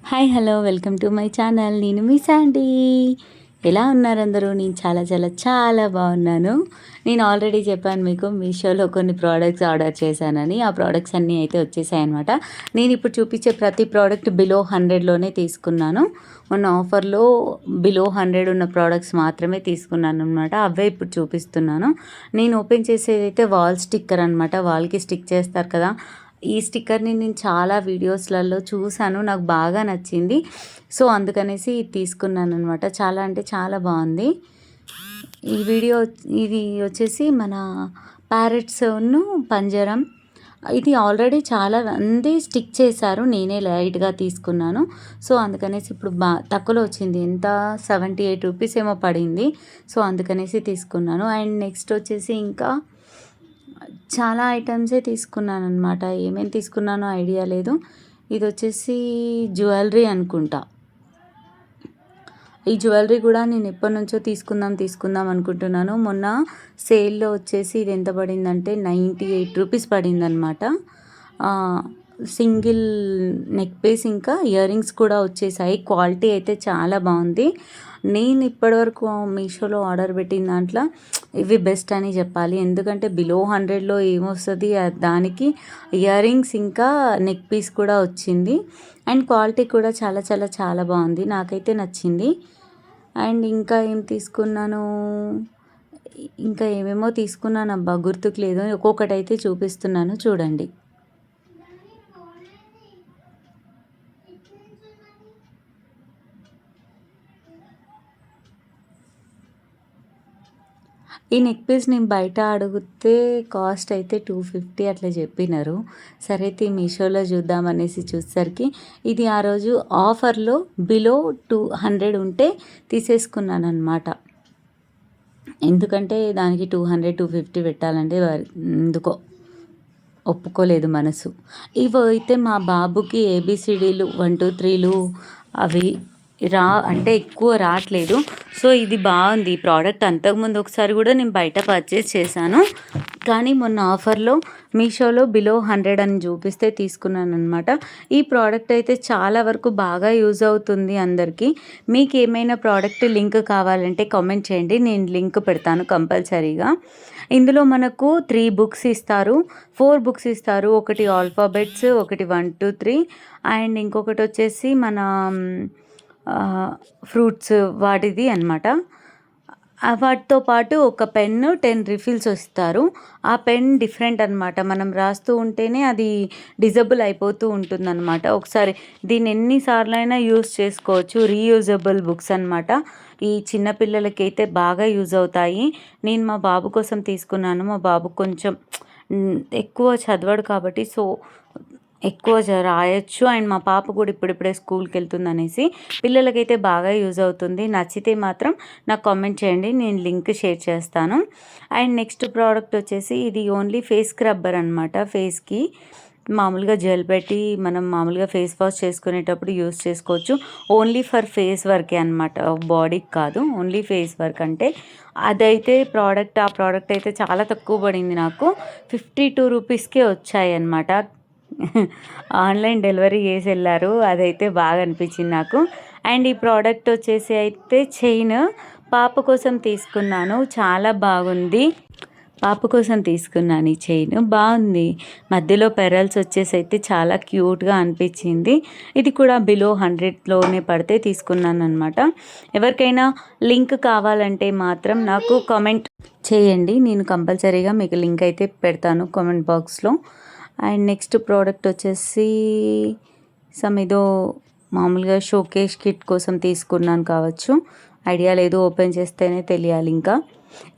Hi hello welcome to my channel. నేను మీ Sandy. ఎలా ఉన్నారు అందరూ? నేను చాలా చాలా చాలా బాగున్నాను. నేను ఆల్రెడీ చెప్పాను మీకు మీషోలో కొన్ని ప్రోడక్ట్స్ ఆర్డర్ చేశానని. ఆ ప్రోడక్ట్స్ అన్నీ అయితే వచ్చేసాయి అనమాట. నేను ఇప్పుడు చూపించే ప్రతి ప్రోడక్ట్ బిలో 100లోనే తీసుకున్నాను. మొన్న ఆఫర్లో బిలో 100 ఉన్న ప్రోడక్ట్స్ మాత్రమే తీసుకున్నాను అనమాట. అవే ఇప్పుడు చూపిస్తున్నాను. నేను ఓపెన్ చేసేదైతే వాల్ స్టిక్కర్ అనమాట. వాల్కి స్టిక్ చేస్తారు కదా, ఈ స్టిక్కర్ని నేను చాలా వీడియోస్లలో చూశాను, నాకు బాగా నచ్చింది. సో అందుకనేసి ఇది తీసుకున్నాను అనమాట. చాలా అంటే చాలా బాగుంది. ఇది వచ్చేసి మన ప్యారెట్స్ను పంజరం. ఇది ఆల్రెడీ చాలా మంది స్టిక్ చేశారు, నేనే లైట్గా తీసుకున్నాను. సో అందుకనేసి ఇప్పుడు తక్కువలో వచ్చింది. ఎంత 78 రూపీస్ ఏమో పడింది. సో అందుకనేసి తీసుకున్నాను. అండ్ నెక్స్ట్ వచ్చేసి ఇంకా చాలా ఐటమ్సే తీసుకున్నాను అనమాట. ఏమేమి తీసుకున్నానో ఐడియా లేదు. ఇది వచ్చేసి జ్యువెలరీ అనుకుంటా. ఈ జ్యువెలరీ కూడా నేను ఎప్పటి నుంచో తీసుకుందాం అనుకుంటున్నాను. మొన్న సేల్లో వచ్చేసి ఇది ఎంత పడిందంటే 98 రూపీస్ పడిందనమాట. సింగిల్ నెక్ పీస్ ఇంకా ఇయర్ రింగ్స్ కూడా వచ్చేసాయి. క్వాలిటీ అయితే చాలా బాగుంది. నేను ఇప్పటివరకు మీషోలో ఆర్డర్ పెట్టిన దాంట్లో ఇవి బెస్ట్ అని చెప్పాలి. ఎందుకంటే బిలో 100లో ఏమొస్తుంది, దానికి ఇయర్ రింగ్స్ ఇంకా నెక్ పీస్ కూడా వచ్చింది. అండ్ క్వాలిటీ కూడా చాలా చాలా చాలా బాగుంది, నాకైతే నచ్చింది. అండ్ ఇంకా ఏం తీసుకున్నాను, ఇంకా ఏమేమో తీసుకున్నాను అబ్బా, గుర్తుకు లేదు. ఒక్కొక్కటి అయితే చూపిస్తున్నాను చూడండి. ఈ నెక్ పీస్ నేను బయట అడిగితే కాస్ట్ అయితే 250 అట్లా చెప్పినారు. సరే అయితే మీషోలో చూద్దామనేసి చూసేసరికి ఇది ఆ రోజు ఆఫర్లో బిలో 200 ఉంటే తీసేసుకున్నాను అనమాట. ఎందుకంటే దానికి 200 250 పెట్టాలంటే ఎందుకో ఒప్పుకోలేదు మనసు. ఇవి అయితే మా బాబుకి ABCDలు 1 2 3లు అవి అంటే ఎక్కువ రావట్లేదు. సో ఇది బాగుంది ఈ ప్రోడక్ట్. అంతకుముందు ఒకసారి కూడా నేను బయట పర్చేస్ చేశాను, కానీ మొన్న ఆఫర్లో మీషోలో బిలో 100 అని చూపిస్తే తీసుకున్నాను అనమాట. ఈ ప్రోడక్ట్ అయితే చాలా వరకు బాగా యూజ్ అవుతుంది అందరికీ. మీకు ఏమైనా ప్రోడక్ట్ లింక్ కావాలంటే కామెంట్ చేయండి, నేను లింక్ పెడతాను కంపల్సరీగా. ఇందులో మనకు 3 బుక్స్ ఇస్తారు, 4 బుక్స్ ఇస్తారు. ఒకటి ఆల్ఫాబెట్స్, ఒకటి 1 2 3 అండ్ ఇంకొకటి వచ్చేసి మన ఫ్రూట్స్ వాటిది అనమాట. వాటితో పాటు ఒక పెన్ను 10 రిఫిల్స్ ఇస్తారు. ఆ పెన్ డిఫరెంట్ అనమాట. మనం రాస్తూ ఉంటేనే అది డిజబుల్ అయిపోతూ ఉంటుందన్నమాట. ఒకసారి దీన్ని ఎన్నిసార్లు అయినా యూజ్ చేసుకోవచ్చు. రీయూజబుల్ బుక్స్ అనమాట. ఈ చిన్నపిల్లలకి అయితే బాగా యూజ్ అవుతాయి. నేను మా బాబు కోసం తీసుకున్నాను. మా బాబు కొంచెం ఎక్కువ చదవడు కాబట్టి సో ఎక్కువ రాయొచ్చు. అండ్ మా పాప కూడా ఇప్పుడిప్పుడే స్కూల్కి వెళ్తుంది అనేసి పిల్లలకైతే బాగా యూజ్ అవుతుంది. నచ్చితే మాత్రం నాకు కామెంట్ చేయండి, నేను లింక్ షేర్ చేస్తాను. అండ్ నెక్స్ట్ ప్రోడక్ట్ వచ్చేసి ఇది ఓన్లీ ఫేస్ స్క్రబ్బర్ అనమాట. ఫేస్కి మామూలుగా జెల్ పెట్టి మనం మామూలుగా ఫేస్ వాష్ చేసుకునేటప్పుడు యూజ్ చేసుకోవచ్చు. ఓన్లీ ఫర్ ఫేస్ వర్కే అనమాట, బాడీకి కాదు, ఓన్లీ ఫేస్ వర్క్. అంటే అదైతే ఆ ప్రోడక్ట్ అయితే చాలా తక్కువ పడింది నాకు. 52 రూపీస్కే వచ్చాయి అన్నమాట. ఆన్లైన్ డెలివరీ చేసి వెళ్ళారు, అదైతే బాగా అనిపించింది నాకు. అండ్ ఈ ప్రోడక్ట్ వచ్చేసి అయితే చైన్ పాప కోసం తీసుకున్నాను, చాలా బాగుంది. పాప కోసం తీసుకున్నాను ఈ చైన్, బాగుంది. మధ్యలో పెరల్స్ వచ్చేసి అయితే చాలా క్యూట్గా అనిపించింది. ఇది కూడా బిలో 100లోనే పడితే తీసుకున్నాను అనమాట. ఎవరికైనా లింక్ కావాలంటే మాత్రం నాకు కామెంట్ చేయండి, నేను కంపల్సరీగా మీకు లింక్ అయితే పెడతాను కామెంట్ బాక్స్లో. అండ్ నెక్స్ట్ ప్రోడక్ట్ వచ్చేసి ఏదో మామూలుగా షోకేస్ కిట్ కోసం తీసుకున్నాను కావచ్చు, ఐడియా లేదు, ఓపెన్ చేస్తేనే తెలియాలి. ఇంకా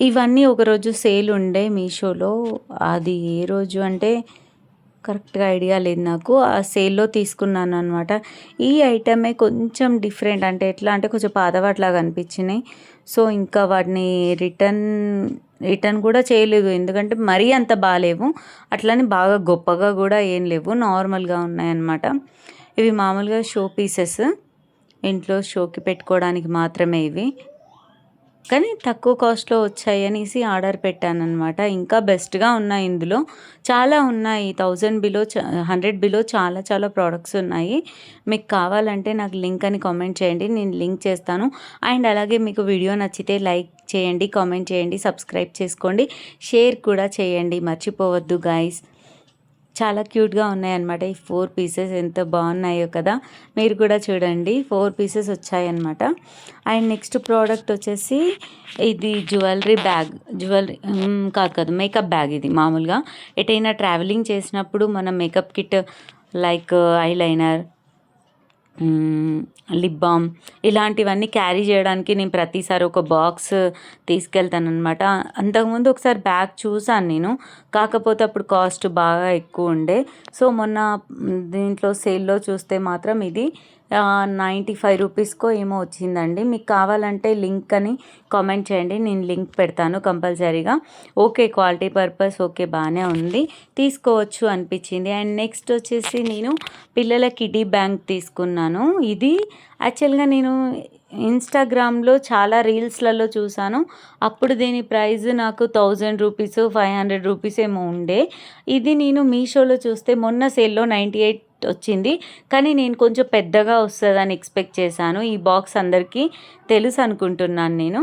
ఇవన్నీ ఒకరోజు సేల్ ఉండే మీషోలో, అది ఏ రోజు అంటే కరెక్ట్గా ఐడియా లేదు నాకు. ఆ సేల్లో తీసుకున్నాను అనమాట. ఈ ఐటమే కొంచెం డిఫరెంట్, అంటే ఎట్లా అంటే కొంచెం పాతవాటిలాగా అనిపించినాయి. సో ఇంకా వాటిని రిటర్న్ కూడా చేయలేదు, ఎందుకంటే మరీ అంత బాగాలేవు, అట్లని బాగా గొప్పగా కూడా ఏం లేవు, నార్మల్గా ఉన్నాయన్నమాట. ఇవి మామూలుగా షో పీసెస్, ఇంట్లో షోకి పెట్టుకోవడానికి మాత్రమే ఇవి. కానీ తక్కువ కాస్ట్‌లో వచ్చాయి అనేసి ఆర్డర్ పెట్టాననమాట. ఇంకా బెస్ట్‌గా ఉన్నాయి ఇందులో. చాలా ఉన్నాయి. 1000 బిలో 100 బిలో చాలా చాలా ప్రొడక్ట్స్ ఉన్నాయి. మీకు కావాలంటే నాకు లింక్ అని కామెంట్ చేయండి. నేను లింక్ చేస్తాను. అండ్ అలాగే మీకు వీడియో నచ్చితే లైక్ చేయండి, కామెంట్ చేయండి, సబ్స్క్రైబ్ చేసుకోండి, షేర్ కూడా చేయండి. మర్చిపోవద్దు గైస్. చాలా క్యూట్‌గా ఉన్నాయన్నమాట. ఈ 4 పీసెస్ ఎంత బాగున్నాయో కదా! మీరు కూడా చూడండి. 4 పీసెస్ వచ్చాయన్నమాట. అండ్ నెక్స్ట్ ప్రోడక్ట్ వచ్చేసి ఇది జ్యువెలరీ బ్యాగ్. కాదు మేకప్ బ్యాగ్ ఇది మామూలుగా. ఎటైనా ట్రావెలింగ్ చేసినప్పుడు మనం makeup kit like eyeliner, lip balm ఇలాంటివన్నీ క్యారీ చేయడానికి నేను ప్రతిసారి ఒక బాక్స్ తీసుకెళ్తాననమాట. అంతకుముందు ఒకసారి బ్యాగ్ చూసాను నేను. కాకపోతే అప్పుడు కాస్ట్ బాగా ఎక్కువ ఉండే. సో మొన్న దీంట్లో సేల్‌లో చూస్తే మాత్రం ఇది 95 రూపీస్‌కో ఏమో వచ్చిందండి. మీకు కావాలంటే లింక్ అని కామెంట్ చేయండి. నేను లింక్ పెడతాను కంపల్సరీగా. ఓకే, క్వాలిటీ పర్పస్ ఓకే, బాగానే ఉంది, తీసుకోవచ్చు అనిపించింది. అండ్ నెక్స్ట్ వచ్చేసి నేను పిల్లల కిడ్డీ బ్యాంక్ తీసుకున్నాను. ఇది యాక్చువల్‌గా నేను ఇన్‌స్టాగ్రామ్‌లో చాలా రీల్స్‌లలో చూసాను. అప్పుడు దీని ప్రైస్ నాకు 1000 రూపీస్, 500 రూపీస్ ఏమో ఉండే. ఇది నేను మీషోలో చూస్తే మొన్న సేల్‌లో 98 వచ్చింది. కానీ నేను కొంచెం పెద్దగా వస్తదని ఎక్స్‌పెక్ట్ చేశాను. ఈ బాక్స్ అందరికీ తెలుసు అనుకుంటున్నాను నేను.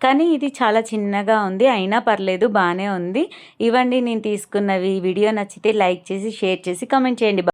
కానీ ఇది చాలా చిన్నగా ఉంది. అయినా పర్లేదు, బాగానే ఉంది. ఇవండి నేను తీసుకున్నవి. వీడియో నచ్చితే లైక్ చేసి, షేర్ చేసి, కామెంట్ చేయండి.